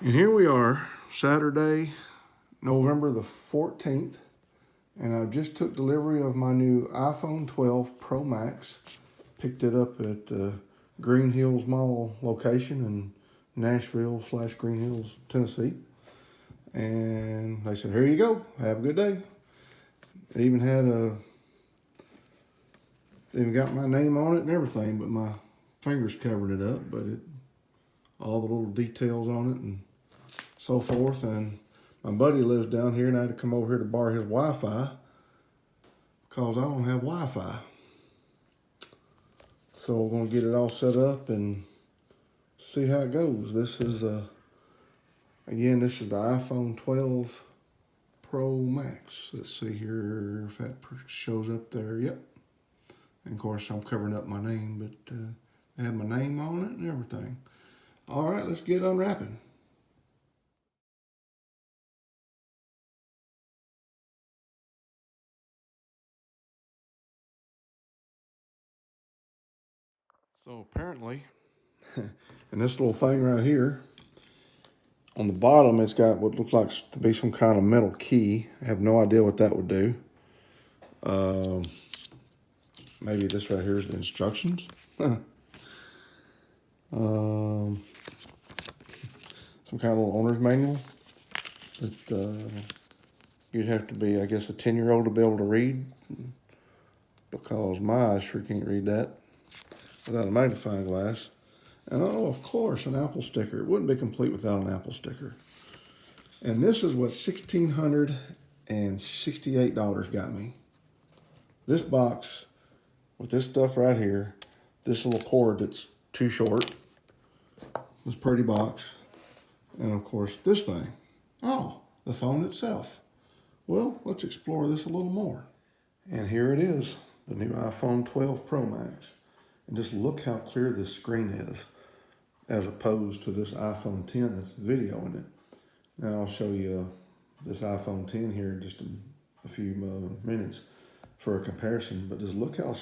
And here we are, Saturday, November the 14th, and I just took delivery of my new iPhone 12 Pro Max. Picked it up at the Green Hills Mall location in Nashville/Green Hills, Tennessee. And they said, here you go, have a good day. It even got my name on it and everything, but my fingers covered it up, but all the little details on it and so forth. And my buddy lives down here, and I had to come over here to borrow his Wi-Fi because I don't have Wi-Fi. So we're gonna get it all set up and see how it goes. This is again, this is the iPhone 12 Pro Max. Let's see here if that shows up there. Yep. And of course, I'm covering up my name, but I have my name on it and everything. All right, let's get unwrapping. So apparently, and this little thing right here, on the bottom, it's got what looks like to be some kind of metal key. I have no idea what that would do. Maybe this right here is the instructions. Some kind of little owner's manual that you'd have to be, I guess, a 10-year-old to be able to read, because my eyes sure can't read that without a magnifying glass. And oh, of course, an Apple sticker. It wouldn't be complete without an Apple sticker. And this is what $1,668 got me. This box with this stuff right here, this little cord that's too short, this pretty box, and of course this thing. Oh, the phone itself. Well, let's explore this a little more. And here it is, the new iPhone 12 Pro Max. And just look how clear this screen is, as opposed to this iPhone 10 that's video in it. Now I'll show you this iPhone 10 here in just a few minutes for a comparison, but just look how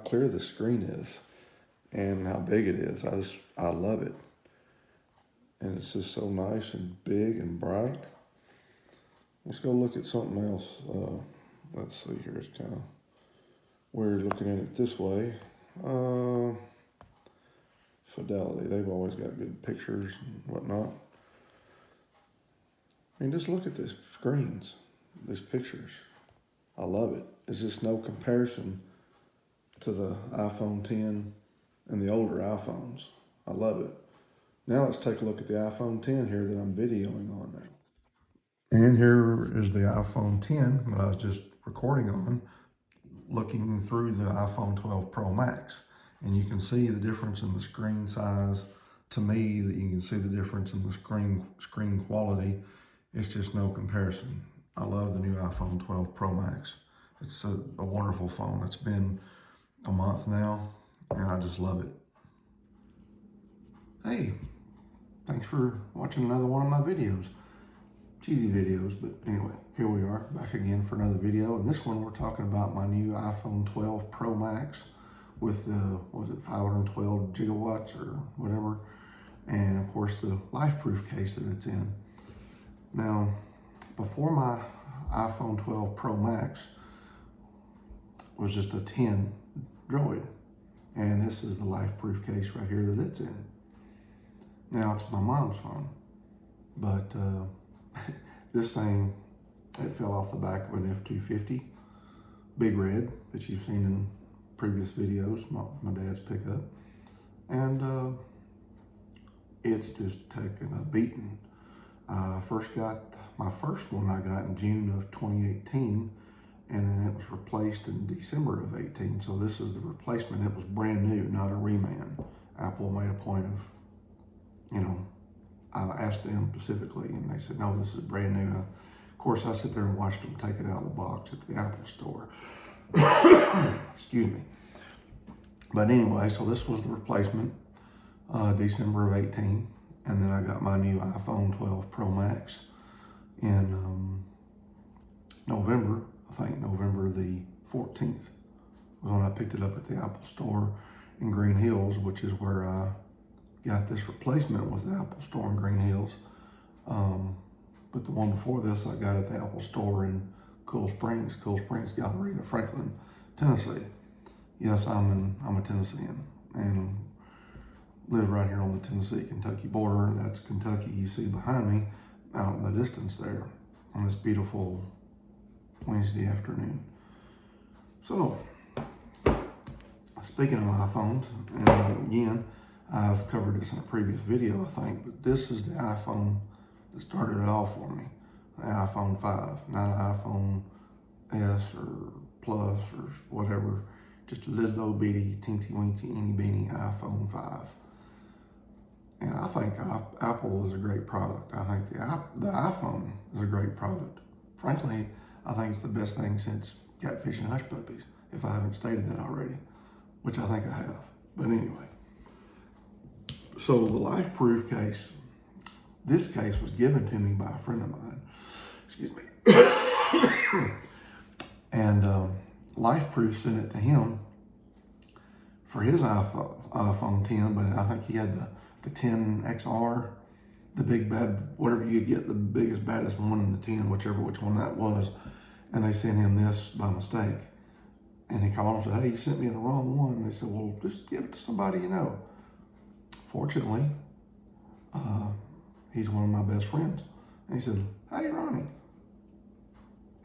clear the screen is and how big it is. I love it. And it's just so nice and big and bright. Let's go look at something else. Let's see here, it's kind of weird looking at it this way. Fidelity, they've always got good pictures and whatnot. I mean, just look at these screens, these pictures. I love it. There's just no comparison to the iPhone 10 and the older iPhones. I love it. Now let's take a look at the iPhone 10 here that I'm videoing on now. And here is the iPhone 10 that I was just recording on, looking through the iPhone 12 Pro Max. And you can see the difference in the screen size. To me, that you can see the difference in the screen quality. It's just no comparison. I love the new iPhone 12 Pro Max. It's a wonderful phone. It's been a month now, and I just love it. Hey, thanks for watching another one of my videos. Cheesy videos, but anyway, here we are back again for another video. And this one we're talking about my new iPhone 12 Pro Max with the, 512 gigawatts or whatever. And of course the LifeProof case that it's in. Now, before my iPhone 12 Pro Max was just a 10 Droid. And this is the LifeProof case right here that it's in. Now, it's my mom's phone, but this thing, it fell off the back of an F-250, big red, that you've seen in previous videos, my dad's pickup. And it's just taken a beating. I first got, my first one I got in June of 2018, and then it was replaced in December of 18. So this is the replacement. It was brand new, not a reman. Apple made a point of, I asked them specifically, and they said, no, this is brand new. Of course, I sit there and watched them take it out of the box at the Apple store. Excuse me. But anyway, so this was the replacement, December of 18. And then I got my new iPhone 12 Pro Max in November, I think November the 14th was when I picked it up at the Apple store in Green Hills, which is where I got this replacement, was the Apple store in Green Hills. But the one before this I got at the Apple store in Cool Springs, Galleria, Franklin, Tennessee. Yes, I'm a Tennessean and live right here on the Tennessee-Kentucky border. That's Kentucky you see behind me out in the distance there on this beautiful Wednesday afternoon. So, speaking of iPhones, and again, I've covered this in a previous video, I think, but this is the iPhone that started it all for me. The iPhone 5, not an iPhone S or Plus or whatever, just a little old bitty, teensy-weensy, eeny-beeny iPhone 5. And I think Apple is a great product. I think the iPhone is a great product. Frankly, I think it's the best thing since Catfish and Hush Puppies, if I haven't stated that already, which I think I have. But anyway, so the LifeProof case, this case was given to me by a friend of mine. Excuse me. And LifeProof sent it to him for his iPhone 10, but I think he had the 10XR, the big bad, whatever you get, the biggest, baddest one in the 10, which one that was. And they sent him this by mistake. And he called and said, hey, you sent me the wrong one. And they said, well, just give it to somebody you know. Fortunately, he's one of my best friends. And he said, hey, Ronnie,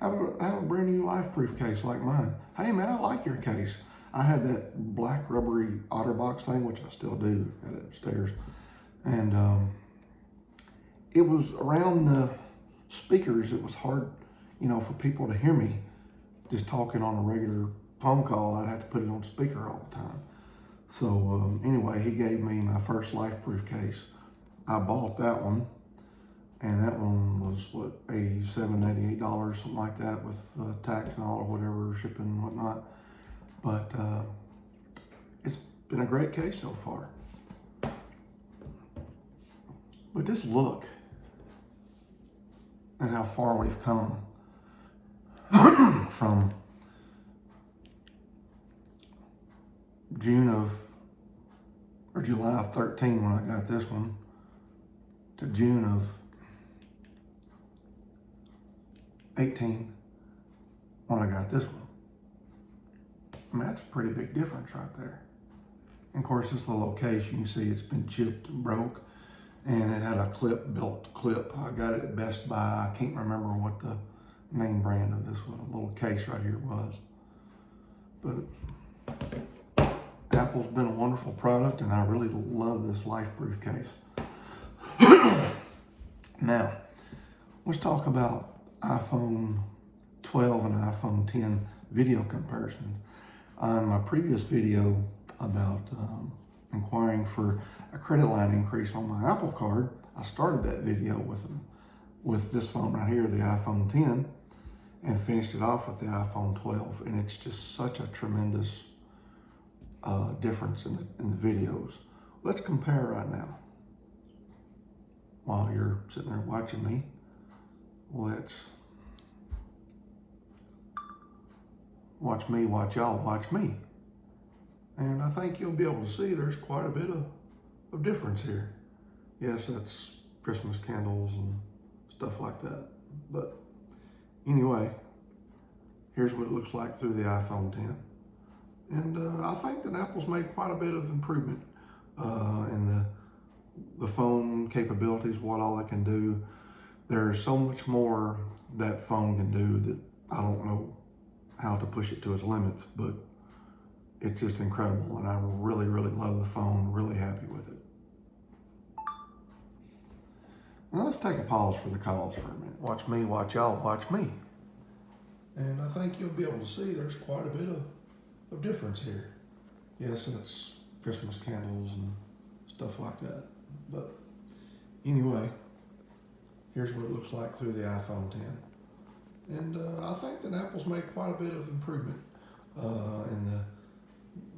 have a brand new LifeProof case like mine. Hey, man, I like your case. I had that black rubbery OtterBox thing, which I still do, got it upstairs. And it was around the speakers. It was hard, for people to hear me just talking on a regular phone call. I'd have to put it on speaker all the time. So anyway, he gave me my first LifeProof case. I bought that one, and that one was what, $87, $88, something like that, with tax and all or whatever, shipping and whatnot. But it's been a great case so far. But just look at how far we've come from July of 13 when I got this one to June of 18 when I got this one. I mean, that's a pretty big difference right there. And of course, this little case, you can see it's been chipped and broke, and it had a built clip. I got it at Best Buy. I can't remember what the main brand of this little case right here was. But Apple's been a wonderful product, and I really love this LifeProof case. Now, let's talk about iPhone 12 and iPhone 10 video comparisons. On my previous video about inquiring for a credit line increase on my Apple Card, I started that video with this phone right here, the iPhone 10, and finished it off with the iPhone 12. And it's just such a tremendous difference in the videos. Let's compare right now. While you're sitting there watching me, let's watch me, watch y'all, watch me. And I think you'll be able to see there's quite a bit of difference here. Yes, that's Christmas candles and stuff like that. But anyway, here's what it looks like through the iPhone 10. And I think that Apple's made quite a bit of improvement in the phone capabilities, what all it can do. There's so much more that phone can do that I don't know how to push it to its limits, but it's just incredible, and I really, really love the phone, really happy with it. Now let's take a pause for the calls for a minute. Watch me, watch y'all, watch me. And I think you'll be able to see there's quite a bit of difference here. Yes, it's Christmas candles and stuff like that. But anyway, here's what it looks like through the iPhone 10. And I think that Apple's made quite a bit of improvement in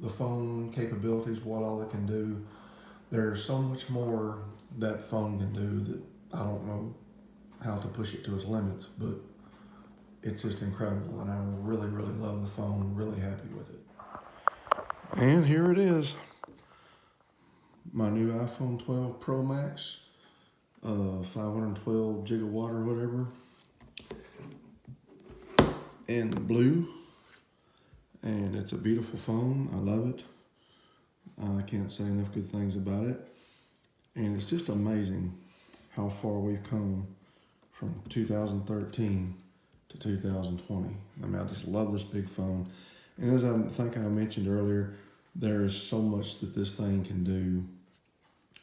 the phone capabilities, what all it can do. There's so much more that phone can do that I don't know how to push it to its limits, but it's just incredible, and I really, really love the phone, really happy with it. And here it is, my new iPhone 12 Pro Max 512 gigawatt or whatever, and the blue, and it's a beautiful phone. I love it. I can't say enough good things about it, and it's just amazing how far we've come from 2013 to 2020. I mean, I just love this big phone, and as I think I mentioned earlier, there is so much that this thing can do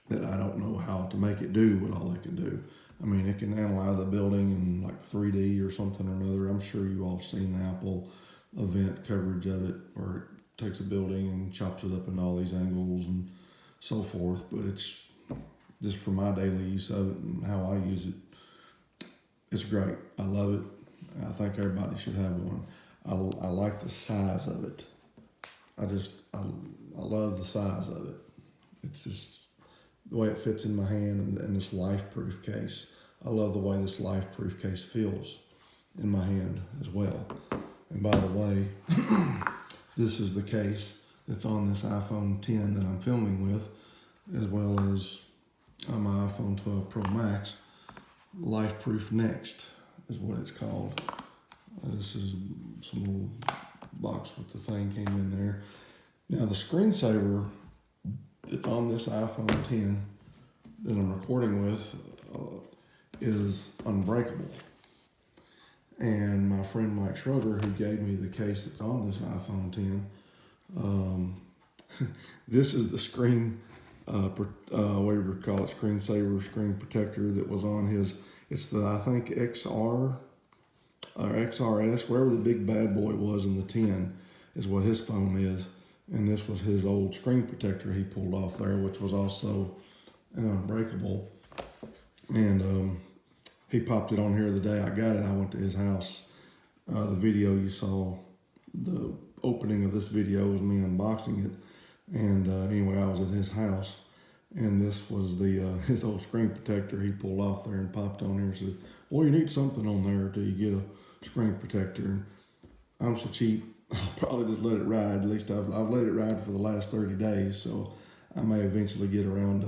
that I don't know how to make it do what all it can do. I mean, it can analyze a building in like 3D or something or another. I'm sure you all seen the Apple event coverage of it, where it takes a building and chops it up into all these angles and so forth. But it's just for my daily use of it and how I use it, it's great. I love it. I think everybody should have one. I like the size of it. I love the size of it. It's just the way it fits in my hand, and this LifeProof case. I love the way this LifeProof case feels in my hand as well. And by the way, this is the case that's on this iPhone 10 that I'm filming with, as well as on my iPhone 12 Pro Max. LifeProof Next is what it's called. This is some little box with the thing came in there. Now the screensaver that's on this iPhone 10 that I'm recording with is unbreakable. And my friend Mike Schroeder, who gave me the case that's on this iPhone 10, this is the screen, whatever you call it, screensaver, screen protector that was on his, it's the, I think, XR or XRS, wherever the big bad boy was in the 10 is what his phone is. And this was his old screen protector he pulled off there, which was also an unbreakable. And he popped it on here the day I got it. I went to his house. The video you saw, the opening of this video was me unboxing it. And anyway, I was at his house, and this was the his old screen protector he pulled off there and popped on here and said, well, you need something on there till you get a screen protector. And I'm so cheap, I'll probably just let it ride. At least I've let it ride for the last 30 days, so I may eventually get around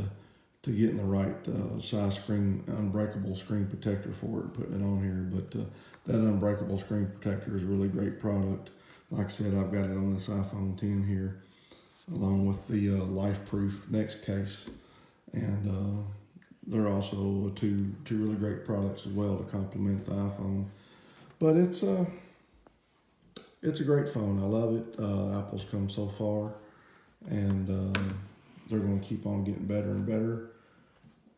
to getting the right size screen, unbreakable screen protector for it and putting it on here. But that unbreakable screen protector is a really great product. Like I said, I've got it on this iPhone 10 here, along with the LifeProof Next case. And they're also two really great products as well to complement the iPhone. But it's a great phone. I love it. Apple's come so far, and they're going to keep on getting better and better.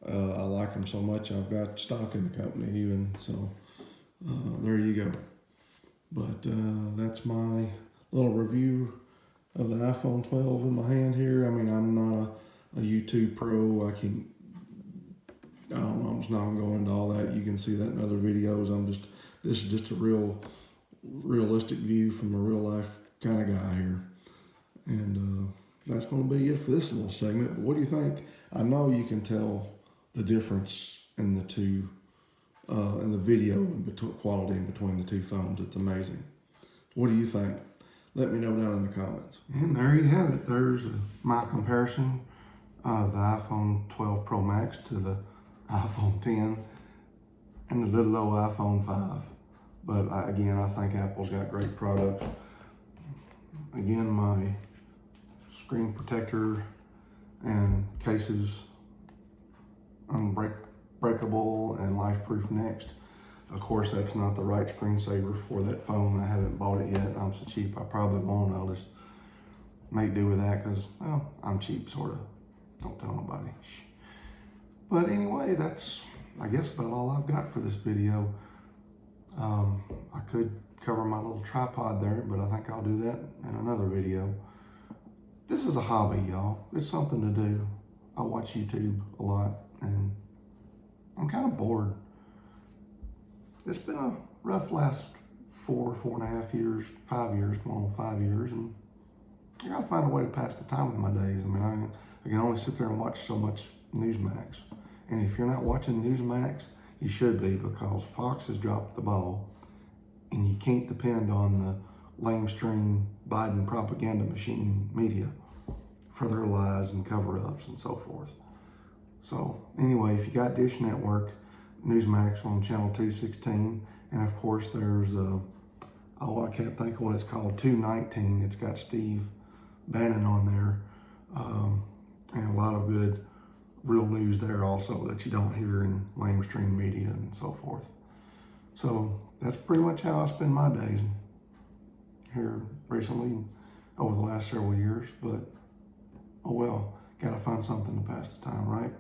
I like them so much, I've got stock in the company even, so there you go. But that's my little review of the iPhone 12 in my hand here. I mean, I'm not a YouTube pro. I'm just not going to go into all that. You can see that in other videos. This is just a realistic view from a real life kind of guy here. And that's going to be it for this little segment. But what do you think? I know you can tell the difference in the two, in the video and quality in between the two phones. It's amazing. What do you think? Let me know down in the comments. And there you have it. There's my comparison of the iPhone 12 Pro Max to the iPhone 10 and the little old iPhone 5. But again, I think Apple's got great products. Again, my screen protector and cases unbreakable and LifeProof Next. Of course, that's not the right screensaver for that phone. I haven't bought it yet. I'm so cheap, I probably won't. I'll just make do with that because, well, I'm cheap, sort of. Don't tell nobody. Shh. But anyway, that's, I guess, about all I've got for this video. I could cover my little tripod there, but I think I'll do that in another video. This is a hobby, y'all. It's something to do. I watch YouTube a lot, and I'm kind of bored. It's been a rough last 4.5 years, 5 years, come on, 5 years, and I gotta find a way to pass the time with my days. I mean, I can only sit there and watch so much Newsmax. And if you're not watching Newsmax, you should be, because Fox has dropped the ball, and you can't depend on the lamestream Biden propaganda machine media for their lies and cover-ups and so forth. So anyway, if you got Dish Network, Newsmax on channel 216, and of course there's oh, I can't think of what it's called, 219. It's got Steve Bannon on there, and a lot of good real news there also that you don't hear in mainstream media and so forth. So that's pretty much how I spend my days here recently over the last several years, but oh well, gotta find something to pass the time, right?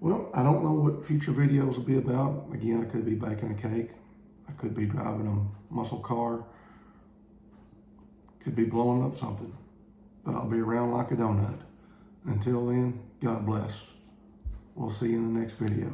Well, I don't know what future videos will be about. Again, I could be baking a cake. I could be driving a muscle car. Could be blowing up something. But I'll be around like a donut. Until then, God bless. We'll see you in the next video.